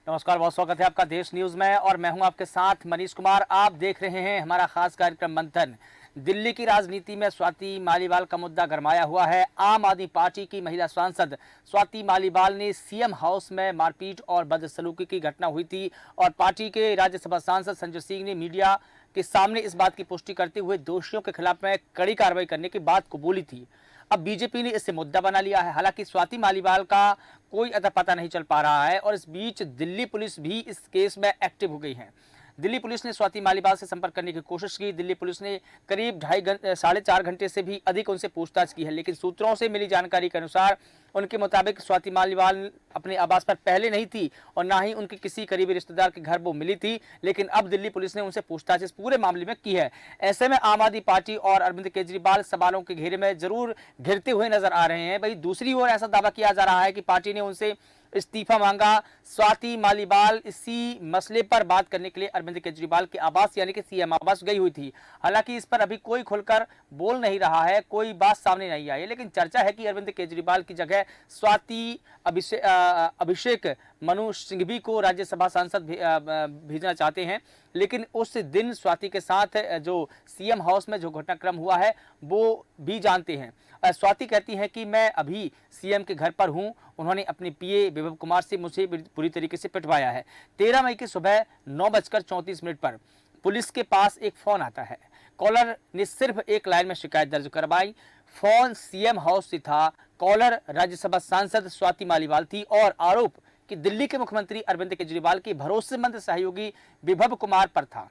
नमस्कार, बहुत स्वागत है आपका देश न्यूज में और मैं हूं आपके साथ मनीष कुमार। आप देख रहे हैं हमारा खास कार्यक्रम मंथन। दिल्ली की राजनीति में स्वाति मालीवाल का मुद्दा गरमाया हुआ है। आम आदमी पार्टी की महिला सांसद स्वाति मालीवाल ने सीएम हाउस में मारपीट और बदसलूकी की घटना हुई थी और पार्टी के राज्यसभा सांसद संजय सिंह ने मीडिया के सामने इस बात की पुष्टि करते हुए दोषियों के खिलाफ में कड़ी कार्रवाई करने की बात कबूली थी। अब बीजेपी ने इसे मुद्दा बना लिया है। हालांकि स्वाति मालीवाल का कोई अता पता नहीं चल पा रहा है और इस बीच दिल्ली पुलिस भी इस केस में एक्टिव हो गई है। दिल्ली पुलिस ने स्वाति मालीवाल से संपर्क करने की कोशिश की। दिल्ली पुलिस ने करीब 4.5 घंटे से भी अधिक उनसे पूछताछ की है, लेकिन सूत्रों से मिली जानकारी के अनुसार उनके मुताबिक स्वाति मालीवाल अपने आवास पर पहले नहीं थी और ना ही उनके किसी करीबी रिश्तेदार के घर वो मिली थी। लेकिन अब दिल्ली पुलिस ने उनसे पूछताछ इस पूरे मामले में की है। ऐसे में आम आदमी पार्टी और अरविंद केजरीवाल सवालों के घेरे में जरूर घिरते हुए नजर आ रहे हैं। वहीं दूसरी ओर ऐसा दावा किया जा रहा है कि पार्टी ने उनसे इस्तीफा मांगा। स्वाति मालीवाल इसी मसले पर बात करने के लिए अरविंद केजरीवाल के आवास यानी कि सीएम आवास गई हुई थी। हालांकि इस पर अभी कोई खुलकर बोल नहीं रहा है, कोई बात सामने नहीं आई है, लेकिन चर्चा है कि अरविंद केजरीवाल की जगह स्वाति अभिषेक मनु सिंघवी को राज्यसभा सांसद भेजना चाहते हैं। लेकिन उस दिन स्वाति के साथ जो सीएम हाउस में जो घटनाक्रम हुआ है वो भी जानते हैं। स्वाति कहती हैं कि मैं अभी सीएम के घर पर हूं। उन्होंने अपने पीए विभव कुमार से मुझे पूरी तरीके से पिटवाया है। 13 मई की सुबह 9:34 पर पुलिस के पास एक फोन आता है। कॉलर ने सिर्फ एक लाइन में शिकायत दर्ज करवाई। फोन सीएम हाउस से था। कॉलर राज्यसभा सांसद स्वाति मालीवाल थी और आरोप कि दिल्ली के मुख्यमंत्री अरविंद केजरीवाल के भरोसेमंद सहयोगी विभव कुमार पर था।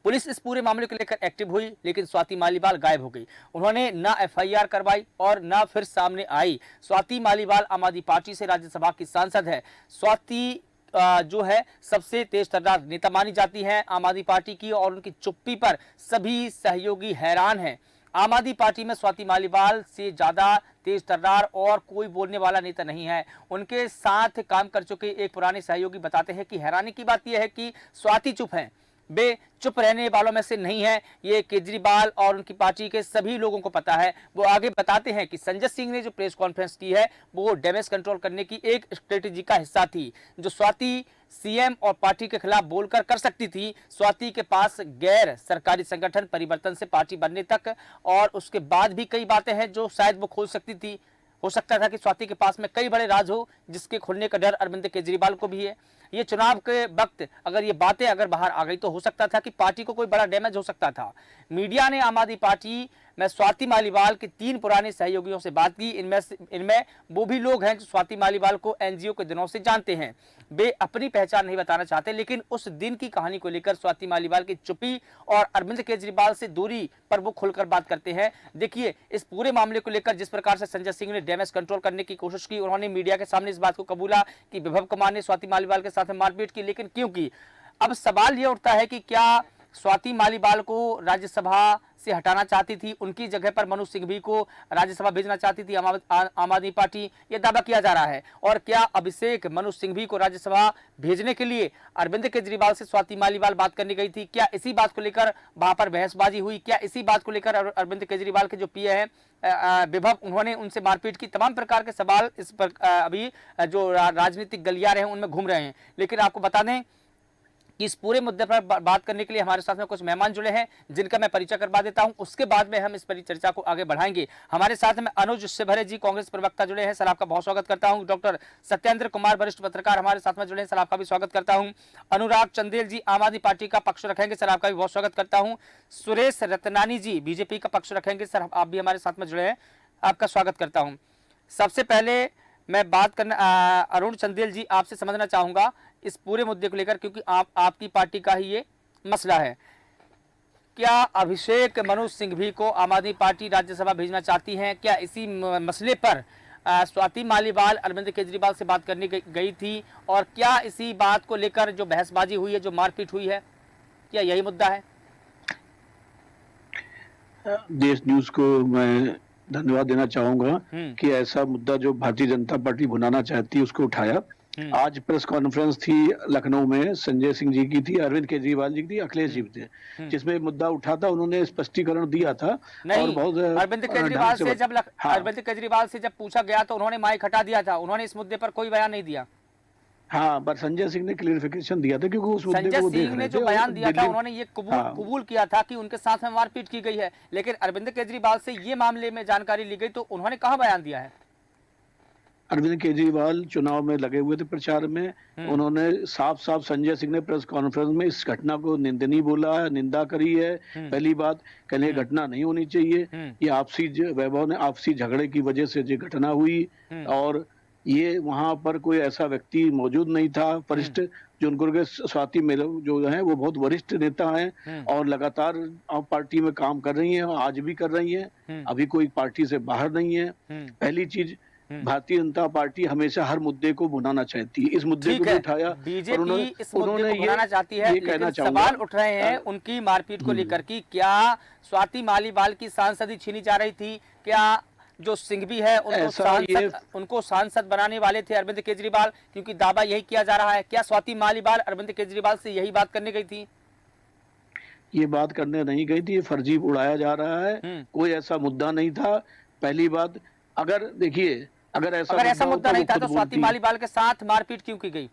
पुलिस इस पूरे मामले को लेकर एक्टिव हुई, लेकिन स्वाति मालीवाल गायब हो गई। उन्होंने ना एफआईआर करवाई और ना फिर सामने आई। स्वाति मालीवाल आम आदमी पार्टी से राज्यसभा की सांसद है। स्वाति जो है सबसे तेज तर्रार नेता मानी जाती है आम आदमी पार्टी की और उनकी चुप्पी पर सभी सहयोगी हैरान हैं। आम आदमी पार्टी में स्वाति मालीवाल से ज्यादा तेज तर्रार और कोई बोलने वाला नेता नहीं है। उनके साथ काम कर चुके एक पुराने सहयोगी बताते हैं कि हैरानी की बात यह है कि स्वाति चुप हैं। वे चुप रहने वालों में से नहीं है। ये केजरीवाल और उनकी पार्टी के सभी लोगों को पता है। वो आगे बताते हैं कि संजय सिंह ने जो प्रेस कॉन्फ्रेंस की है वो डैमेज कंट्रोल करने की एक स्ट्रेटेजी का हिस्सा थी, जो स्वाति सीएम और पार्टी के खिलाफ बोलकर कर सकती थी। स्वाति के पास गैर सरकारी संगठन परिवर्तन से पार्टी बनने तक और उसके बाद भी कई बातें हैं जो शायद वो खोल सकती थी। हो सकता था कि स्वाति के पास में कई बड़े राज हो जिसके खुलने का डर अरविंद केजरीवाल को भी है। ये चुनाव के वक्त अगर ये बातें अगर बाहर आ गई तो हो सकता था कि पार्टी को कोई बड़ा डैमेज हो सकता था। मीडिया ने आम आदमी पार्टी में स्वाति मालीवाल के 3 पुराने सहयोगियों से बात की। इनमें वो भी लोग हैं जो स्वाति मालीवाल को एनजीओ के दिनों से जानते हैं। वे अपनी पहचान नहीं बताना चाहते, लेकिन उस दिन की कहानी को लेकर स्वाति मालीवाल की चुप्पी और अरविंद केजरीवाल से दूरी पर वो खुलकर बात करते हैं। देखिए, इस पूरे मामले को लेकर जिस प्रकार से संजय सिंह ने डैमेज कंट्रोल करने की कोशिश की, उन्होंने मीडिया के सामने इस बात को कबूला कि विभव कुमार ने स्वाति मालीवाल के साथ मारपीट की, लेकिन क्यों की? अब सवाल ये उठता है कि क्या स्वाति मालीवाल को राज्यसभा से हटाना चाहती थी, उनकी जगह पर मनु सिंघवी को राज्यसभा भेजना चाहती थी आम आदमी पार्टी, ये दावा किया जा रहा है। और क्या अभिषेक मनु सिंघवी को राज्यसभा भेजने के लिए अरविंद केजरीवाल से स्वाति मालीवाल बात करने गई थी? क्या इसी बात को लेकर वहां पर बहसबाजी हुई? क्या इसी बात को लेकर अरविंद केजरीवाल के जो पीए हैं विभव, उन्होंने उनसे मारपीट की? तमाम प्रकार के सवाल इस पर अभी जो राजनीतिक गलियारे हैं उनमें घूम रहे हैं। लेकिन आपको बता दें कि इस पूरे मुद्दे पर बात करने के लिए हमारे साथ में कुछ मेहमान जुड़े हैं जिनका मैं परिचय करवा देता हूं। उसके बाद में हम इस परिचर्चा को आगे बढ़ाएंगे। हमारे साथ में अनुज शिवहरे जी, कांग्रेस प्रवक्ता, जुड़े हैं। सर, आपका बहुत स्वागत करता हूं। डॉक्टर सत्येंद्र कुमार, वरिष्ठ पत्रकार, हमारे साथ में जुड़े हैं। सर, आपका भी स्वागत करता हूं। अनुराग चंदेल जी, आम आदमी पार्टी का पक्ष रखेंगे। सर, आपका भी बहुत स्वागत करता हूं। सुरेश रतनानी जी, बीजेपी का पक्ष रखेंगे। सर, आप भी हमारे साथ में जुड़े हैं, आपका स्वागत करता हूं। सबसे पहले मैं बात करना अरुण चंदेल जी, आपसे समझना चाहूंगा इस पूरे मुद्दे को लेकर, क्योंकि आपकी पार्टी का ही ये मसला है। क्या अभिषेक मनु सिंघवी को आम आदमी पार्टी राज्यसभा भेजना चाहती है? क्या इसी मसले पर स्वाति मालीवाल अरविंद केजरीवाल से बात करने गई थी? और क्या इसी बात को लेकर जो बहसबाजी हुई है, जो मारपीट हुई है, क्या यही मुद्दा है? देश न्यूज को मैं धन्यवाद देना चाहूंगा कि ऐसा मुद्दा जो भारतीय जनता पार्टी भुनाना चाहती है उसको उठाया। आज प्रेस कॉन्फ्रेंस थी लखनऊ में, संजय सिंह जी की थी, अरविंद केजरीवाल जी की थी, अखिलेश जी थे, जिसमें मुद्दा उठा था। उन्होंने स्पष्टीकरण दिया था। और बहुत अरविंद केजरीवाल से जब पूछा गया तो उन्होंने माइक हटा दिया था। उन्होंने इस मुद्दे पर कोई बयान नहीं दिया। हाँ, पर संजय सिंह ने क्लियरिफिकेशन दिया था क्योंकि उस मुद्दे संजय को वो देख सिंह ने रहे जो थे और बयान दिया था, दिल्ली। उन्होंने ये हाँ, कबूल किया था कि उनके साथ में मारपीट की गई है, लेकिन अरविंद केजरीवाल से ये मामले में जानकारी ली गई तो उन्होंने कहाँ बयान दिया है? अरविंद केजरीवाल चुनाव में लगे हुए थे प्रचार में। उन्होंने साफ साफ संजय सिंह ने प्रेस कॉन्फ्रेंस में इस घटना को निंदनीय बोला है, निंदा करी है। पहली बात कहने ये घटना नहीं होनी चाहिए। ये आपसी वैभव ने आपसी झगड़े की वजह से ये घटना हुई और ये वहां पर कोई ऐसा व्यक्ति मौजूद नहीं था वरिष्ठ जो उनको के स्वाति मेरे जो है वो बहुत वरिष्ठ नेता हैं और लगातार आप पार्टी में काम कर रही हैं और आज भी कर रही हैं। अभी कोई पार्टी से बाहर नहीं है। पहली चीज, भारतीय जनता पार्टी हमेशा हर मुद्दे को भुनाना चाहती है। इस मुद्दे को भी उठाया और बीजेपी इस मुद्दे को भुनाना चाहती है, लेकिन सवाल उठ रहे हैं उनकी मारपीट को लेकर कि क्या स्वाति मालीवाल की सांसदी छीनी जा रही थी? क्या जो सिंघवी है उनको सांसद बनाने वाले थे अरविंद केजरीवाल? क्योंकि दावा यही किया जा रहा है। क्या स्वाति मालीवाल अरविंद केजरीवाल से यही बात करने गई थी? ये बात करने नहीं गई थी, ये फर्जी उड़ाया जा रहा है। कोई ऐसा मुद्दा नहीं था। पहली बात, अगर देखिए अगर ऐसा मुद्दा नहीं था तो स्वाति मालीवाल के साथ मारपीट क्यों की गई?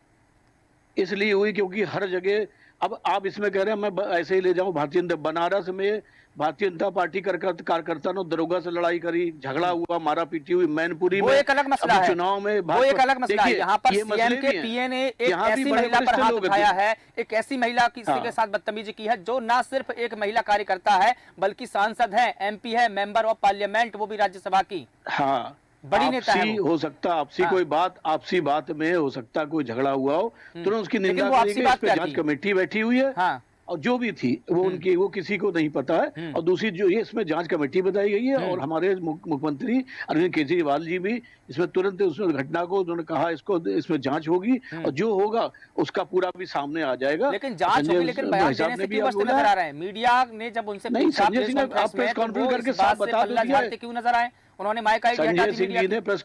इसलिए हुई क्योंकि हर जगह, अब आप इसमें कह रहे हैं मैं ऐसे ही ले जाऊं, भारतीय जनता बनारस में भारतीय जनता पार्टी कार्यकर्ता ने दरोगा से लड़ाई करी, झगड़ा हुआ, मारा पीटी हुई। मैनपुरी में एक अलग मसला है, चुनाव में वो एक अलग मसला है। यहाँ पर सीएम के पीए ने एक ऐसी महिला पर हाथ उठाया है, एक ऐसी महिला के साथ बदतमीजी की है जो न सिर्फ एक महिला कार्यकर्ता है बल्कि सांसद है, एमपी है, मेंबर ऑफ पार्लियामेंट, वो भी राज्यसभा की। हाँ, बड़ी नेता है वो। हो सकता आपसी कोई बात, आपसी बात में हो सकता कोई झगड़ा हुआ हो, तुरंत उसकी निंदा करेंगे। इस पे जांच कमेटी बैठी हुई है। हाँ। और जो भी थी वो उनकी, वो किसी को नहीं पता है। और दूसरी जो ये इसमें जांच कमेटी बताई गई है और हमारे मुख्यमंत्री अरविंद केजरीवाल जी भी इसमें तुरंत उस घटना को उन्होंने कहा इसको इसमें जांच होगी और जो होगा उसका पूरा भी सामने आ जाएगा। लेकिन जांच होगी, लेकिन बयान देने से क्यों बचते नजर आ रहे हैं? मीडिया ने जब उनसे नहीं, संजय सिंह ने आप प्रेस कॉन्फ्रेंस करके साफ बता दिया क्यों नजर आए? उन्होंने माइक आई संजय सिंह जी ने प्रेस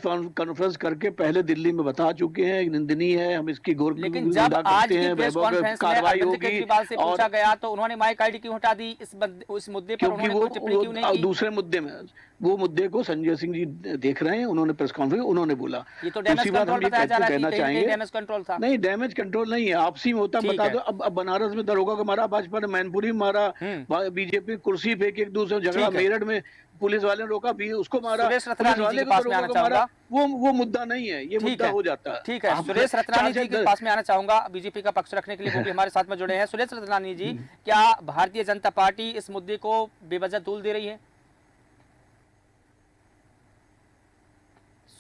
कॉन्फ्रेंस करके पहले दिल्ली में बता चुके हैं, निंदनीय है, हम इसकी घोर निंदा करते हैं। प्रेस कॉन्फ्रेंस में अरविंद केजरीवाल से पूछा गया तो उन्होंने माइक आईडी क्यों हटा दी? इस मुद्दे पर उन्होंने कोई टिप्पणी क्यों नहीं की? दूसरे मुद्दे में, वो मुद्दे को संजय सिंह जी देख रहे हैं। उन्होंने प्रेस कॉन्फ्रेंस उन्होंने बोला ये तो डैमेज कंट्रोल बताया जा रहा है, कहना चाहेंगे डैमेज कंट्रोल था। नहीं, डैमेज कंट्रोल नहीं है, आपसी में होता। बता दो, अब बनारस में दरोगा को मारा, भाजपा ने मैनपुरी में मारा, बीजेपी कुर्सी फेंक एक दूसरे झगड़ा, मेरठ में पुलिस वाले ने रोका भी उसको मारा, पुलिस वाले को मारा। वो मुद्दा नहीं है, ये मुद्दा हो जाता है। ठीक है, सुरेश रतनानी जी के पास में आना चाहूंगा बीजेपी का पक्ष रखने के लिए, वो भी हमारे साथ में जुड़े हैं। सुरेश रतनानी जी, क्या भारतीय जनता पार्टी इस मुद्दे को बेवजह तूल दे रही है?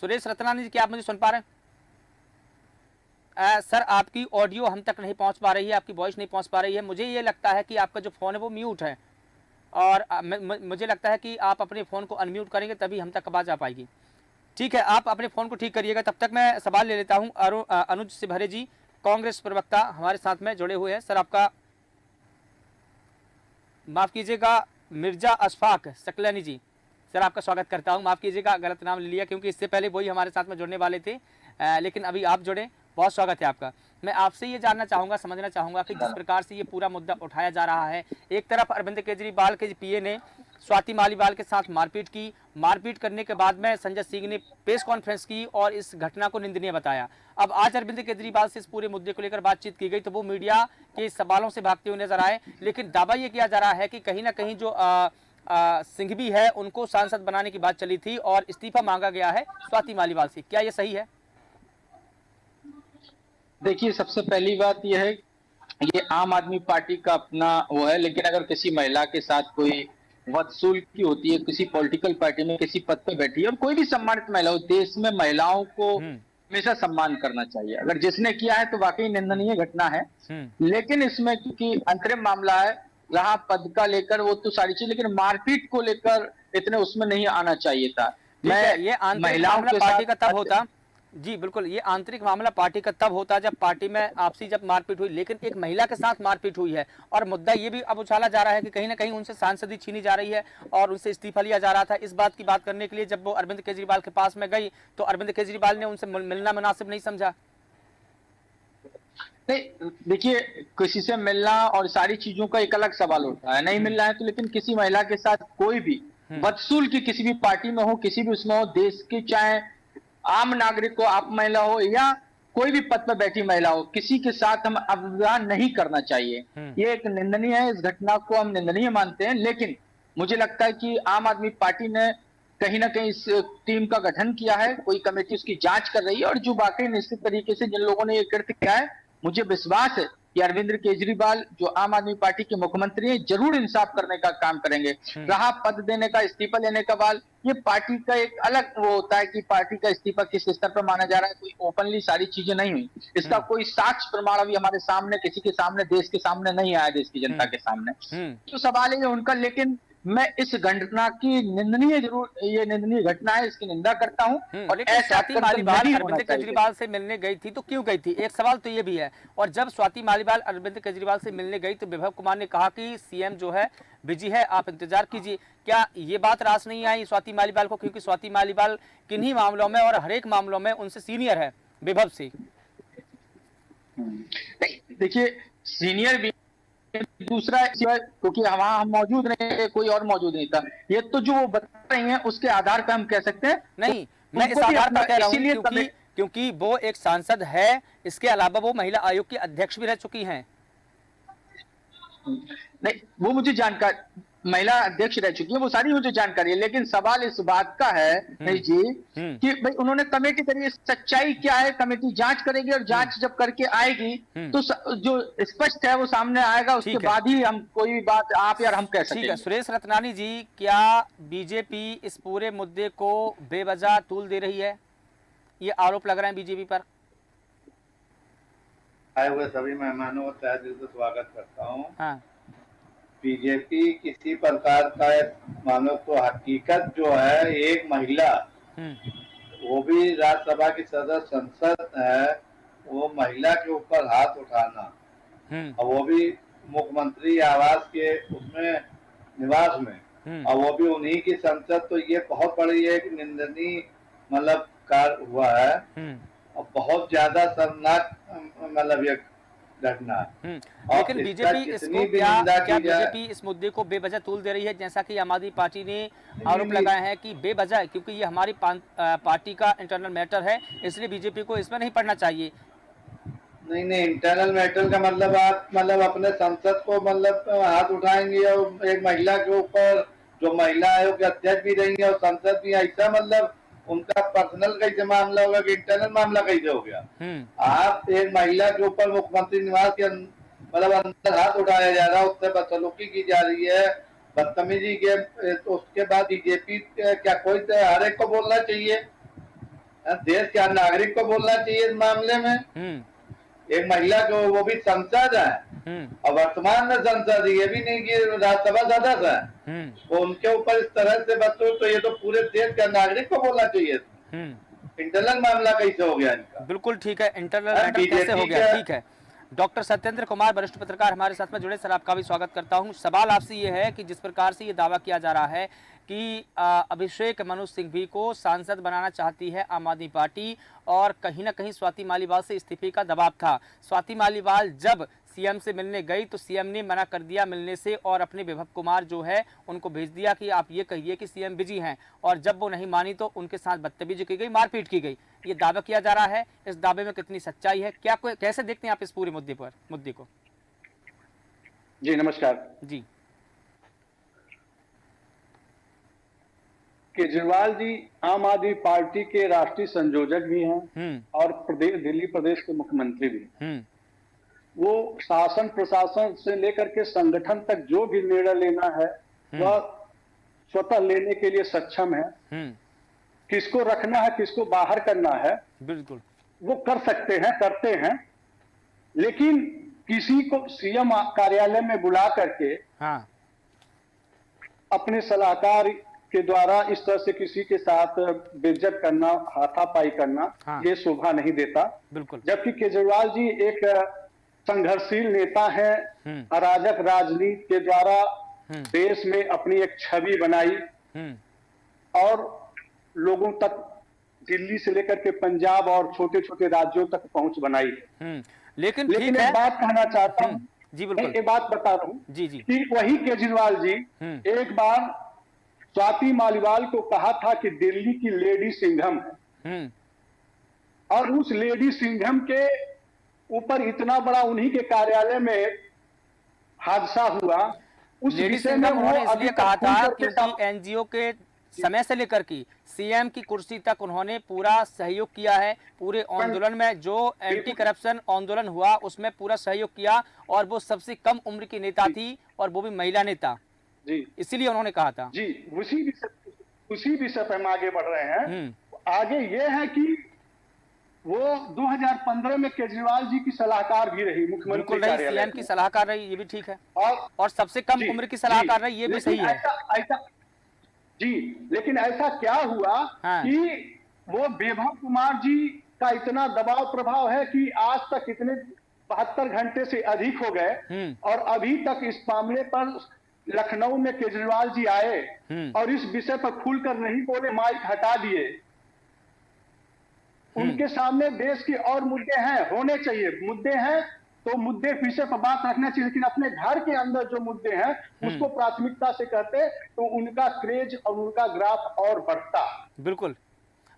सुरेश रतनानी जी, क्या आप मुझे सुन पा रहे हैं? सर, आपकी ऑडियो हम तक नहीं पहुंच पा रही है, आपकी वॉइस नहीं पहुंच पा रही है। मुझे ये लगता है कि आपका जो फोन है वो म्यूट है और मुझे लगता है कि आप अपने फ़ोन को अनम्यूट करेंगे तभी हम तक आवाज़ आ पाएगी। ठीक है, आप अपने फ़ोन को ठीक करिएगा। तब तक मैं सवाल ले लेता हूं। अनुज सिभरे जी, कांग्रेस प्रवक्ता, हमारे साथ में जुड़े हुए हैं। सर, आपका माफ़ कीजिएगा, मिर्जा अशफाक सकलानी जी, सर आपका स्वागत करता हूं। माफ़ कीजिएगा, गलत नाम ले लिया क्योंकि इससे पहले वही हमारे साथ में जुड़ने वाले थे, लेकिन अभी आप जुड़े, बहुत स्वागत है आपका। मैं आपसे ये जानना चाहूँगा, समझना चाहूँगा कि जिस प्रकार से ये पूरा मुद्दा उठाया जा रहा है, एक तरफ अरविंद केजरीवाल के पीए ने स्वाति मालीवाल के साथ मारपीट की, मारपीट करने के बाद में संजय सिंह ने प्रेस कॉन्फ्रेंस की और इस घटना को निंदनीय बताया। अब आज अरविंद केजरीवाल से इस पूरे मुद्दे को लेकर बातचीत की गई तो वो मीडिया के सवालों से भागते हुए नजर आए, लेकिन दावा ये किया जा रहा है कि कहीं ना कहीं जो सिंघवी है उनको सांसद बनाने की बात चली थी और इस्तीफा मांगा गया है स्वाति मालीवाल से। क्या ये सही है? देखिए, सबसे पहली बात यह है, ये आम आदमी पार्टी का अपना वो है, लेकिन अगर किसी महिला के साथ कोई बदसलूकी होती है, किसी पॉलिटिकल पार्टी में किसी पद पे बैठी है, और कोई भी सम्मानित महिला हो, देश में महिलाओं को हमेशा सम्मान करना चाहिए। अगर जिसने किया है तो वाकई निंदनीय घटना है, लेकिन इसमें क्योंकि अंतरिम मामला है, रहा पद का लेकर वो तो सारी चीज, लेकिन मारपीट को लेकर इतने उसमें नहीं आना चाहिए था। ये महिलाओं के पार्टी का तब होता, जी बिल्कुल, ये आंतरिक मामला पार्टी का तब होता जब पार्टी में आपसी जब मारपीट हुई, लेकिन एक महिला के साथ मारपीट हुई है और मुद्दा ये भी अब उछाला जा रहा है कि कहीं ना कहीं उनसे सांसदी छीनी जा रही है और उनसे इस्तीफा लिया जा रहा था। इस बात की बात करने के लिए जब वो अरविंद केजरीवाल के पास में गई तो अरविंद केजरीवाल ने उनसे मिलना मुनासिब नहीं समझा। नहीं, देखिए, किसी से मिलना और सारी चीजों का एक अलग सवाल होता है, नहीं मिल रहा है तो, लेकिन किसी महिला के साथ कोई भी बदसलूकी किसी भी पार्टी में हो, किसी भी उसमें हो, देश की चाहे आम नागरिक हो, आप महिला हो या कोई भी पद पर बैठी महिला हो, किसी के साथ हम अवदान नहीं करना चाहिए। ये एक निंदनीय है, इस घटना को हम निंदनीय मानते हैं। लेकिन मुझे लगता है कि आम आदमी पार्टी ने कहीं ना कहीं इस टीम का गठन किया है, कोई कमेटी उसकी जांच कर रही है, और जो वाकई निश्चित तरीके से जिन लोगों ने ये कृत्य किया है, मुझे विश्वास है कि अरविंद केजरीवाल जो आम आदमी पार्टी के मुख्यमंत्री हैं, जरूर इंसाफ करने का काम करेंगे। रहा पद देने का, इस्तीफा लेने का सवाल, ये पार्टी का एक अलग वो होता है कि पार्टी का इस्तीफा किस स्तर पर माना जा रहा है। कोई ओपनली सारी चीजें नहीं हुई, इसका कोई साक्ष्य प्रमाण अभी हमारे सामने, किसी के सामने, देश के सामने नहीं आया, देश की जनता के सामने। तो सवाल है उनका। लेकिन मैं इस घटना की निंदनीय, जरूर ये निंदनीय घटना है, इसकी निंदा करता हूं। और लेकिन स्वाति मालीवाल अरविंद केजरीवाल से मिलने गई थी तो क्यों गई थी, एक सवाल तो ये भी है। और जब स्वाति मालीवाल अरविंद केजरीवाल से मिलने गई तो विभव कुमार ने कहा कि सीएम जो है बिजी है, आप इंतजार कीजिए। क्या ये बात रास नहीं आई स्वाति मालीवाल को, क्योंकि स्वाति मालीवाल किन्हीं मामलों में और हर एक मामलों में उनसे सीनियर है विभव से? देखिए, सीनियर भी, दूसरा क्योंकि वहां हम मौजूद नहीं थे, कोई और मौजूद नहीं था। ये तो जो वो बता रही हैं उसके आधार पर हम कह सकते हैं। नहीं, मैं इस आधार पर कह रहा हूं क्योंकि वो एक सांसद है, इसके अलावा वो महिला आयोग की अध्यक्ष भी रह चुकी हैं। नहीं, वो मुझे जानकारी, महिला अध्यक्ष रह चुकी है, वो सारी मुझे जानकारी है। लेकिन सवाल इस बात का है नहीं जी कि भाई उन्होंने कमेटी करी है, सच्चाई क्या है, कमेटी जांच करेगी और जांच जब करके आएगी तो जो स्पष्ट है वो सामने आएगा, उसके बाद ही हम कोई भी बात आप या हम कह सकेंगे। ठीक है सुरेश रतनानी जी, क्या बीजेपी इस पूरे मुद्दे को बेवजह तूल दे रही है? ये आरोप लग रहे हैं बीजेपी पर। आए हुए सभी मेहमानों का तहे दिल से स्वागत करता हूँ। हाँ। बीजेपी किसी प्रकार का मानो तो हकीकत जो है, एक महिला वो भी राज्यसभा की सदस्य संसद है, वो महिला के ऊपर हाथ उठाना और वो भी मुख्यमंत्री आवास के उसमें निवास में, और वो भी उन्हीं की संसद, तो ये बहुत बड़ी एक निंदनीय मतलब कार्य हुआ है और बहुत ज्यादा शर्मनाक मतलब ये घटना। लेकिन बीजेपी इसको क्या बीजेपी इस मुद्दे को बेवजह तूल दे रही है? जैसा कि आम आदमी पार्टी ने आरोप लगाए हैं कि बेवजह, क्योंकि ये हमारी पार्टी का इंटरनल मैटर है, इसलिए बीजेपी को इसमें नहीं पढ़ना चाहिए। नहीं, इंटरनल मैटर का मतलब आप मतलब अपने संसद को मतलब हाथ उठाएंगे और एक महिला के ऊपर, जो महिला आयोग के अध्यक्ष भी रहेंगे और संसद भी, ऐसा मतलब उनका पर्सनल कैसे मामला होगा कि इंटरनल मामला कैसे हो गया? आप एक महिला के ऊपर मुख्यमंत्री निवास के मतलब अंदर हाथ उठाया जा रहा है, उससे बदसलूकी की जा रही है, बदतमीजी के, तो उसके बाद बीजेपी क्या कोई हर एक को बोलना चाहिए? देश के हर नागरिक को बोलना चाहिए इस मामले में? एक महिला जो वो भी संसद है और वर्तमान में संसद, ये भी नहीं कि राज्यसभा सदस्य है, वो उनके ऊपर इस तरह से बच्चों, तो ये तो पूरे देश के नागरिक को बोलना चाहिए। इंटरनल मामला कैसे हो गया इनका? बिल्कुल ठीक है, इंटरनल मैटर कैसे हो गया? ठीक है। डॉक्टर सत्येंद्र कुमार वरिष्ठ पत्रकार हमारे साथ में जुड़े। सर, आपका भी स्वागत करता हूं। सवाल आपसे ये है कि जिस प्रकार से ये दावा किया जा रहा है कि अभिषेक मनु सिंघवी को सांसद बनाना चाहती है आम आदमी पार्टी, और कहीं ना कहीं स्वाति मालीवाल से इस्तीफे का दबाव था। स्वाति मालीवाल जब सीएम से मिलने गई तो सीएम ने मना कर दिया मिलने से, और अपने विभव कुमार जो है उनको भेज दिया कि आप ये कहिए कि सीएम बिजी हैं, और जब वो नहीं मानी तो उनके साथ बदतमीजी की गई, मारपीट की गई। ये दावा किया जा रहा है, इस दावे में कितनी सच्चाई है? क्या कैसे देखते हैं आप इस पूरे मुद्दे को? जी नमस्कार जी। केजरीवाल जी आम आदमी पार्टी के राष्ट्रीय संयोजक भी हैं और दिल्ली प्रदेश के मुख्यमंत्री भी हैं। वो शासन प्रशासन से लेकर के संगठन तक जो भी निर्णय लेना है वह स्वतः लेने के लिए सक्षम है। किसको रखना है, किसको बाहर करना है, बिल्कुल वो कर सकते हैं, करते हैं। लेकिन किसी को सीएम कार्यालय में बुला करके अपने सलाहकार के द्वारा इस तरह से किसी के साथ बेइज्जत करना, हाथापाई करना, ये शोभा नहीं देता। बिल्कुल। जबकि केजरीवाल जी एक संघर्षशील नेता है, अराजक राजनीति के द्वारा देश में अपनी एक छवि बनाई और लोगों तक, दिल्ली से लेकर के पंजाब और छोटे छोटे राज्यों तक पहुंच बनाई है। लेकिन एक बात कहना चाहता हूं, जी बिल्कुल, एक बात बता रहा हूं जी कि वही केजरीवाल जी एक बार स्वाति मालीवाल को कहा था कि दिल्ली की लेडी सिंघम है, और उस लेडी सिंघम के ऊपर इतना बड़ा उन्हीं के कार्यालय में हादसा हुआ, उस लेडी विषय में सिंघम वो उन्होंने अभी इसलिए तक कहा खुल था करके क्योंकि एनजीओ के समय से लेकर की सीएम की कुर्सी तक उन्होंने पूरा सहयोग किया है। पूरे आंदोलन में जो एंटी करप्शन आंदोलन हुआ उसमें पूरा सहयोग किया और वो सबसे कम उम्र की नेता थी और वो भी महिला नेता, जी इसीलिए उन्होंने कहा था। जी उसी विषय पर हम आगे बढ़ रहे हैं। आगे ये है कि वो 2015 में केजरीवाल जी की सलाहकार भी रही, मुख्यमंत्री कार्यालय सीएम की सलाहकार रही, ये भी ठीक है, और सबसे कम उम्र की सलाहकार रही, ये भी सही है। लेकिन ऐसा क्या हुआ कि वो वैभव कुमार जी का इतना दबाव प्रभाव है कि आज तक इतने 72 घंटे से अधिक हो गए और अभी तक इस मामले पर लखनऊ में केजरीवाल जी आए और इस विषय पर खुलकर नहीं बोले, माइक हटा दिए। उनके सामने देश के और मुद्दे हैं, होने चाहिए, मुद्दे हैं तो मुद्दे विषय पर बात रखना चाहिए, लेकिन अपने घर के अंदर जो मुद्दे हैं उसको प्राथमिकता से करते तो उनका क्रेज और उनका ग्राफ और बढ़ता। बिल्कुल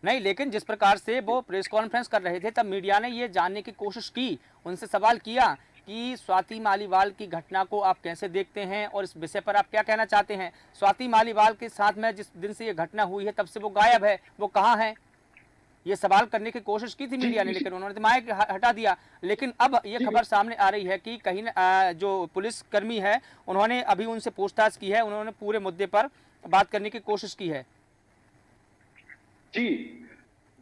नहीं, लेकिन जिस प्रकार से वो प्रेस कॉन्फ्रेंस कर रहे थे तब मीडिया ने ये जानने की कोशिश की, उनसे सवाल किया कि स्वाति मालीवाल की घटना को आप कैसे देखते हैं और इस विषय पर आप क्या कहना चाहते हैं। स्वाति मालीवाल के साथ में जिस दिन से ये घटना हुई है तब से वो गायब है, वो कहाँ है, ये सवाल करने की कोशिश की थी मीडिया ने, लेकिन उन्होंने माइक हटा दिया। लेकिन अब ये खबर सामने आ रही है कि कहीं जो पुलिस कर्मी है उन्होंने अभी उनसे पूछताछ की है, उन्होंने पूरे मुद्दे पर बात करने की कोशिश की है। जी,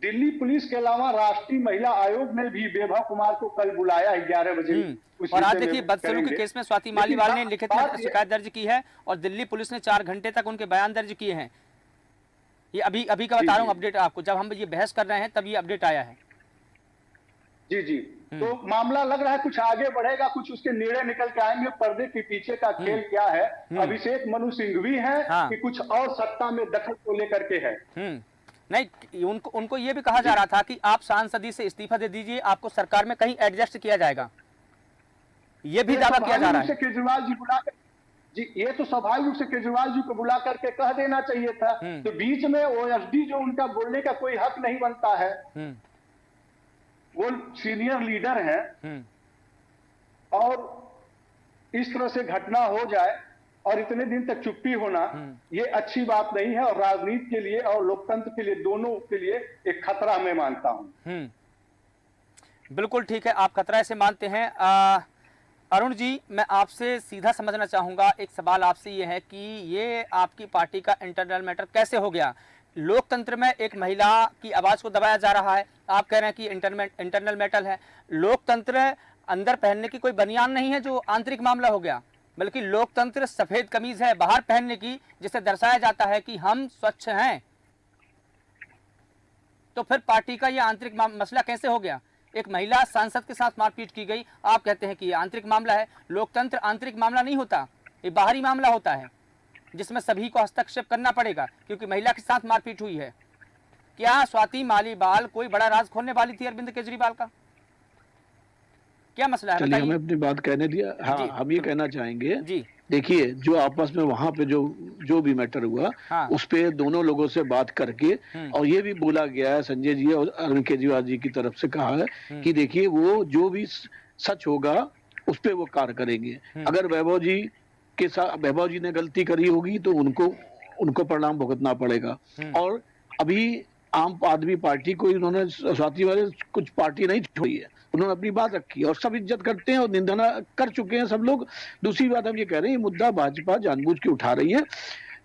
दिल्ली पुलिस के अलावा राष्ट्रीय महिला आयोग ने भी वैभव कुमार को कल बुलाया 11 बजे। और आज देखिए बदसलूकी केस में स्वाति मालीवाल ने लिखित में शिकायत दर्ज की है और दिल्ली पुलिस ने 4 घंटे तक उनके बयान दर्ज किए हैं। ये अभी का बता रहा हूँ अपडेट आपको, जब हम ये बहस कर रहे हैं तब ये अपडेट आया है। जी तो मामला लग रहा है कुछ आगे बढ़ेगा, कुछ उसके निर्णय निकल के आएंगे। पर्दे के पीछे का खेल क्या है, अभिषेक मनु सिंघवी है कि कुछ और सत्ता में दखल को लेकर के है। नहीं, उनको ये भी कहा जा रहा था कि आप सांसदी से इस्तीफा दे दीजिए, आपको सरकार में कहीं एडजस्ट किया जाएगा, ये भी दावा किया जा रहा है। केजरीवाल जी बुलाकर जी, ये तो स्वाभाविक रूप से केजरीवाल जी को बुला करके कह देना चाहिए था। तो बीच में ओएसडी जो उनका बोलने का कोई हक नहीं बनता है, वो सीनियर लीडर हैं और इस तरह से घटना हो जाए और इतने दिन तक चुप्पी होना ये अच्छी बात नहीं है और राजनीति के लिए और लोकतंत्र के लिए, दोनों के लिए एक खतरा मैं मानता हूं। बिल्कुल ठीक है, आप खतरा ऐसे मानते हैं। अरुण जी, मैं आपसे सीधा समझना चाहूंगा, एक सवाल आपसे ये है कि ये आपकी पार्टी का इंटरनल मैटर कैसे हो गया? लोकतंत्र में एक महिला की आवाज को दबाया जा रहा है, आप कह रहे हैं कि इंटरनल मैटर है। लोकतंत्र अंदर पहनने की कोई बनियान नहीं है जो आंतरिक मामला हो गया, बल्कि लोकतंत्र सफेद कमीज है बाहर पहनने की, जिसे दर्शाया जाता है कि हम स्वच्छ हैं। तो फिर पार्टी का यह आंतरिक मसला कैसे हो गया? एक महिला सांसद के साथ मारपीट की गई, आप कहते हैं कि ये आंतरिक मामला है। लोकतंत्र आंतरिक मामला नहीं होता, ये बाहरी मामला होता है जिसमें सभी को हस्तक्षेप करना पड़ेगा, क्योंकि महिला के साथ मारपीट हुई है। क्या स्वाति मालीवाल कोई बड़ा राज खोलने वाली थी अरविंद केजरीवाल का? क्या मसला है? चलिए, हमें अपनी बात कहने दिया। हाँ, हम ये कहना चाहेंगे जी, देखिए, जो आपस में वहां पे जो भी मैटर हुआ, उस पे दोनों लोगों से बात करके और ये भी बोला गया है, संजय जी और अरविंद केजरीवाल जी की तरफ से कहा है कि देखिए वो जो भी सच होगा उस पे वो कार्य करेंगे। अगर वैभव जी के साथ वैभव जी ने गलती करी होगी तो उनको परिणाम भुगतना पड़ेगा। और अभी आम आदमी पार्टी को इन्होंने स्वाति वाले कुछ पार्टी नहीं छोड़ी है, उन्होंने अपनी बात रखी और सब इज्जत करते हैं और निंदा कर चुके हैं सब लोग। दूसरी बात हम ये कह रहे हैं, ये मुद्दा भाजपा जानबूझ के उठा रही है।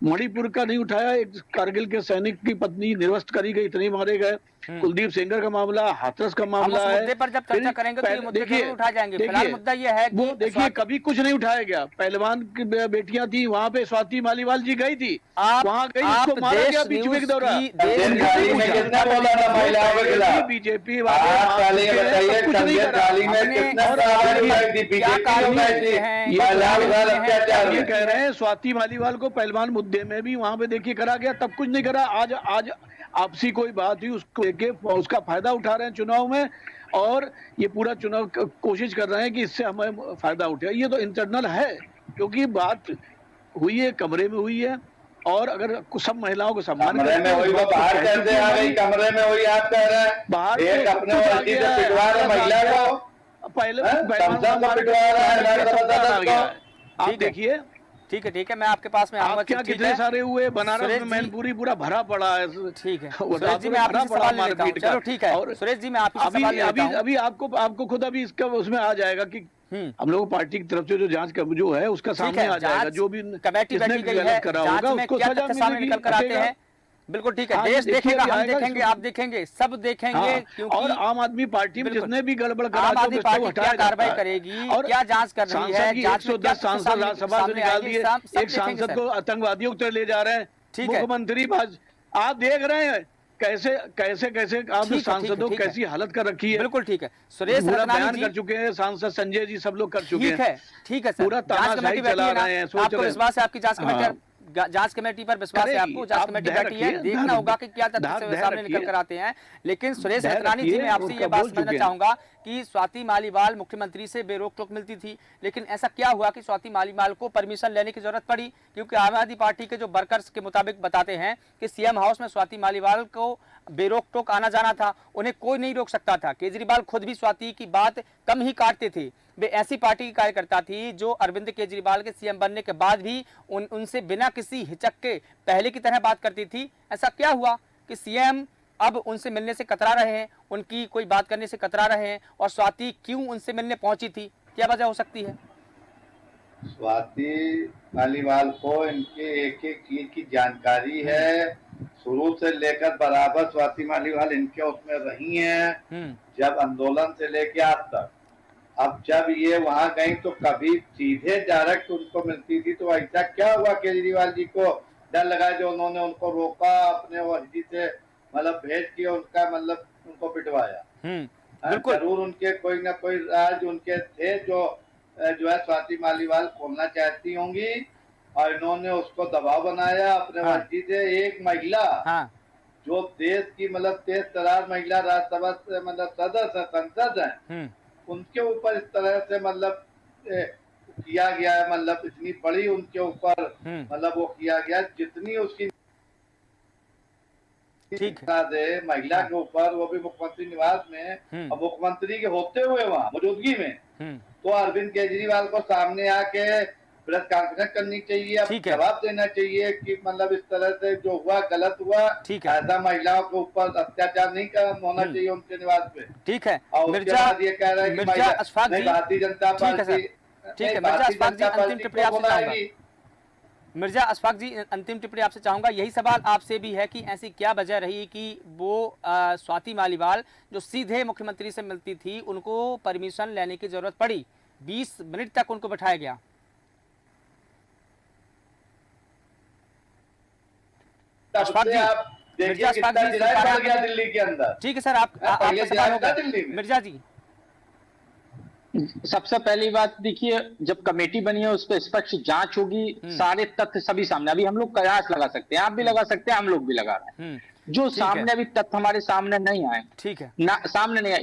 मणिपुर का नहीं उठाया, एक कारगिल के सैनिक की पत्नी निर्वस्त्र करी गई, इतने मारे गए। कुलदीप सेंगर का मामला, हाथरस का मामला है। मुद्दे पर जब चर्चा करेंगे तो ये मुद्दे जरूर उठा जाएंगे। फिलहाल मुद्दा ये है कि देखिए कभी कुछ नहीं उठाया गया। पहलवान की बेटियां थी, वहां पे स्वाति मालीवाल जी गई थी, वहां गई, उसको मारा गया बीच में दौरा। बीजेपी ये कह रहे हैं स्वाति मालीवाल को पहलवान मुद्दे में भी वहां पे देखिए करा गया, तब कुछ नहीं करा। आज आपसी कोई बात हुई, उसको लेके उसका फायदा उठा रहे हैं चुनाव में और ये पूरा चुनाव कोशिश कर रहे हैं कि इससे हमें फायदा उठे। ये तो इंटरनल है, क्योंकि बात हुई है, कमरे में हुई है और अगर सब महिलाओं को सम्मान कमरे में वही वो बाहर कैसे आ गई, कमरे में वही आप कह रहे हैं बाहर एक अपने वर्दी से पिटवा रहे महिला को, पहले आप देखिए। ठीक है मैं आपके पास में आऊंगा। क्या कितने सारे हुए, बनारस में मैनपुरी पूरा भरा पड़ा है। ठीक है सुरेश जी, मैं आपसे सवाल लेता हूं। चलो ठीक है और सुरेश जी, मैं आपसे सवाल लेता हूं। अभी आपको खुद अभी इसका उसमें आ जाएगा कि हम लोग पार्टी की तरफ से जो जांच का जो है उसका सामने आ जाएगा, जो भी कमेटी बैठी गई है जांच में क्या तथ्य सामने निकल कर आते हैं। बिल्कुल ठीक है, देश देखेगा, हम देखेंगे, आप देखेंगे, सब देखेंगे। क्योंकि और आम आदमी पार्टी में जिसने भी गड़बड़ करा, आम आदमी पार्टी क्या कार्रवाई करेगी और क्या जांच कर रही है, जांच में 110 सांसद राज्यसभा से निकाल दिए, एक सांसद को आतंकवादियों की तरह ले जा रहे हैं, मुख्यमंत्री आप देख रहे हैं कैसे आप सांसदों की कैसी हालत कर रखी है। बिल्कुल ठीक है सुरेश, बयान कर चुके हैं सांसद संजय जी, सब लोग कर चुके हैं। ठीक है सर, पूरा तानाशाही चला रहे हैं। आपको विश्वास है आपकी जांच कमेटी पर विश्वास है आपको? जांच कमेटी बैठी है, देखना होगा कि क्या तथ्य सामने निकल कर आते हैं। लेकिन सुरेश रतनानी जी, मैं आपसे ये बात समझना चाहूंगा कि स्वाति मालीवाल मुख्यमंत्री से बेरोक टोक मिलती थी, लेकिन ऐसा क्या हुआ कि स्वाति मालीवाल को परमिशन लेने की जरूरत पड़ी? क्योंकि आम आदमी पार्टी के जो वर्कर्स के मुताबिक बताते हैं कि सीएम हाउस में स्वाति मालीवाल को बेरोक टोक आना जाना था, उन्हें कोई नहीं रोक सकता था। केजरीवाल खुद भी स्वाति की बात कम ही काटते थे। वे ऐसी पार्टी की कार्यकर्ता थी जो अरविंद केजरीवाल के सीएम बनने के बाद भी उनसे बिना किसी हिचक के पहले की तरह बात करती थी। ऐसा क्या हुआ कि सीएम अब उनसे मिलने से कतरा रहे हैं, उनकी कोई बात करने से कतरा रहे हैं, और स्वाति क्यों उनसे मिलने पहुंची थी? क्या वजह हो सकती है? स्वाति मालीवाल को इनके एक एक चीज की जानकारी है, शुरू से लेकर बराबर स्वाति मालीवाल इनके उसमें रही हैं, जब आंदोलन से लेके आज तक। अब जब ये वहां गई तो कभी सीधे डायरेक्ट उनको मिलती थी, तो ऐसा क्या हुआ केजरीवाल जी को डर लगा जो उन्होंने उनको रोका, अपने वर्दी से मतलब भेज के उनका मतलब उनको पिटवाया। जरूर उनके कोई ना कोई राज उनके थे जो है स्वाति मालीवाल खोलना चाहती होंगी, और इन्होंने उसको दबाव बनाया अपने वर्दी से। एक महिला जो देश की मतलब तेज तरार महिला राज्यसभा से मतलब सदस्य संसद है, उनके ऊपर इस तरह से मतलब किया गया है, मतलब इतनी बड़ी उनके ऊपर मतलब वो किया गया, जितनी उसकी दे महिला के ऊपर, वो भी मुख्यमंत्री निवास में, और मुख्यमंत्री के होते हुए वहाँ मौजूदगी में। तो अरविंद केजरीवाल को सामने आके प्रेस कॉन्फ्रेंस करनी चाहिए, जवाब देना चाहिए कि मतलब इस तरह से जो हुआ गलत हुआ, ऐसा महिलाओं के ऊपर अत्याचार नहीं होना चाहिए उनके निवास पे। ठीक है, और ये कह रहा है कि भारतीय जनता पार्टी, ठीक है मिर्जा अशफाक जी, अंतिम टिप्पणी आपसे चाहूंगा। मिर्जा अशफाक जी, अंतिम टिप्पणी आपसे चाहूंगा। यही सवाल आपसे भी है कि ऐसी क्या वजह रही कि वो स्वाति मालीवाल जो सीधे मुख्यमंत्री से मिलती थी, उनको परमिशन लेने की जरूरत पड़ी? 20 मिनट तक उनको बैठाया गया। अशफाक जी, मिर्जा अशफाक जी, दिल्ली के अंदर। ठीक है सर, आपका सवाल होगा मिर्जा जी। सबसे पहली बात देखिए, जब कमेटी बनी है उस पर स्पष्ट जांच होगी, सारे तथ्य सभी सामने। अभी हम लोग कयास लगा सकते हैं, आप भी लगा सकते हैं, हम लोग भी लगा रहे हैं। जो सामने अभी तथ्य हमारे सामने नहीं आए, ठीक है ना सामने नहीं आए।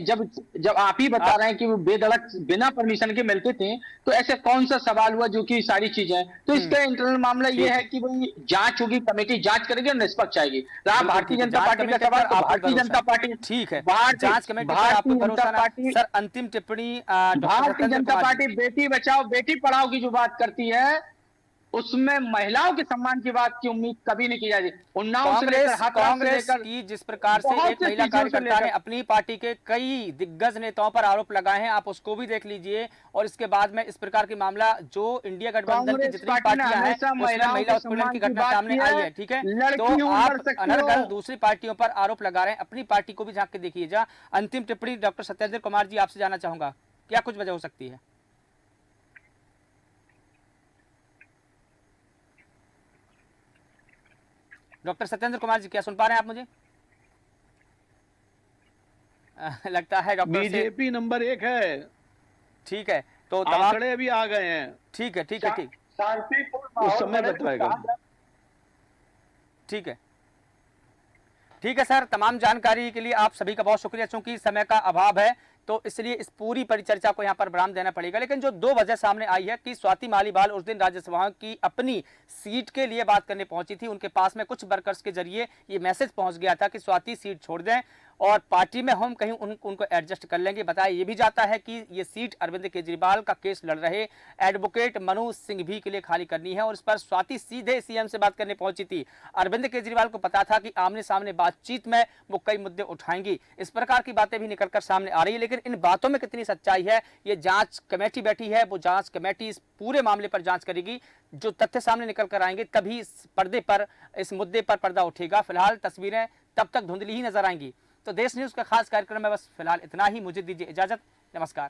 जब आप ही बता रहे हैं कि वो बेधड़क बिना परमिशन के मिलते थे, तो ऐसे कौन सा सवाल हुआ जो कि सारी चीजें? तो इसका इंटरनल मामला ये है कि भाई जांच होगी, कमेटी जांच करेगी और निष्पक्ष आएगी। भारतीय जनता पार्टी का सवाल, भारतीय जनता पार्टी, ठीक है, जांच committee, Bharatiya Janata party. Sir अंतिम टिप्पणी, भारतीय जनता पार्टी बेटी बचाओ बेटी पढ़ाओ की जो बात करती है, उसमें महिलाओं के सम्मान की बात की उम्मीद कभी नहीं की जाती। कांग्रेस की जिस प्रकार से एक महिला कार्यकर्ता ने अपनी पार्टी के कई दिग्गज नेताओं पर आरोप लगाए हैं, आप उसको भी देख लीजिए। और इसके बाद में इस प्रकार की मामला जो इंडिया गठबंधन की जितनी पार्टियां हैं, उसमें महिला उत्पीड़न की घटना सामने आई है। ठीक है, तो आप अनर्गल दूसरी पार्टियों पर आरोप लगा रहे हैं, अपनी पार्टी को भी झांक के देखिए जा। अंतिम टिप्पणी डॉक्टर सत्येंद्र कुमार जी, आपसे जानना चाहूंगा, क्या कुछ वजह हो सकती है? डॉक्टर सत्येंद्र कुमार जी, क्या सुन पा रहे हैं आप मुझे? लगता है डॉक्टर बीजेपी नंबर 1 है। ठीक है, तो आंकड़े भी आ गए हैं। ठीक है, ठीक है, ठीक, उस समय बताएगा। ठीक है, ठीक है सर, तमाम जानकारी के लिए आप सभी का बहुत शुक्रिया। चूंकि समय का अभाव है, तो इसलिए इस पूरी परिचर्चा को यहाँ पर विराम देना पड़ेगा। लेकिन जो दो वजह सामने आई है कि स्वाति मालीवाल उस दिन राज्यसभा की अपनी सीट के लिए बात करने पहुंची थी, उनके पास में कुछ वर्कर्स के जरिए ये मैसेज पहुंच गया था कि स्वाति सीट छोड़ दें और पार्टी में हम कहीं उनको एडजस्ट कर लेंगे। बताया ये भी जाता है कि ये सीट अरविंद केजरीवाल का केस लड़ रहे एडवोकेट मनोज सिंघवी के लिए खाली करनी है और इस पर स्वाति सीधे सीएम से बात करने पहुंची थी। अरविंद केजरीवाल को पता था कि आमने सामने बातचीत में वो कई मुद्दे उठाएंगी, इस प्रकार की बातें भी निकलकर सामने आ रही है। लेकिन इन बातों में कितनी सच्चाई है, ये जांच कमेटी बैठी है, वो जांच कमेटी इस पूरे मामले पर जांच करेगी। जो तथ्य सामने निकल कर आएंगे तभी इस पर्दे पर, इस मुद्दे पर पर्दा उठेगा। फिलहाल तस्वीरें तब तक धुंधली ही नजर आएंगी। तो देश न्यूज का खास कार्यक्रम में बस फिलहाल इतना ही। मुझे दीजिए इजाजत, नमस्कार।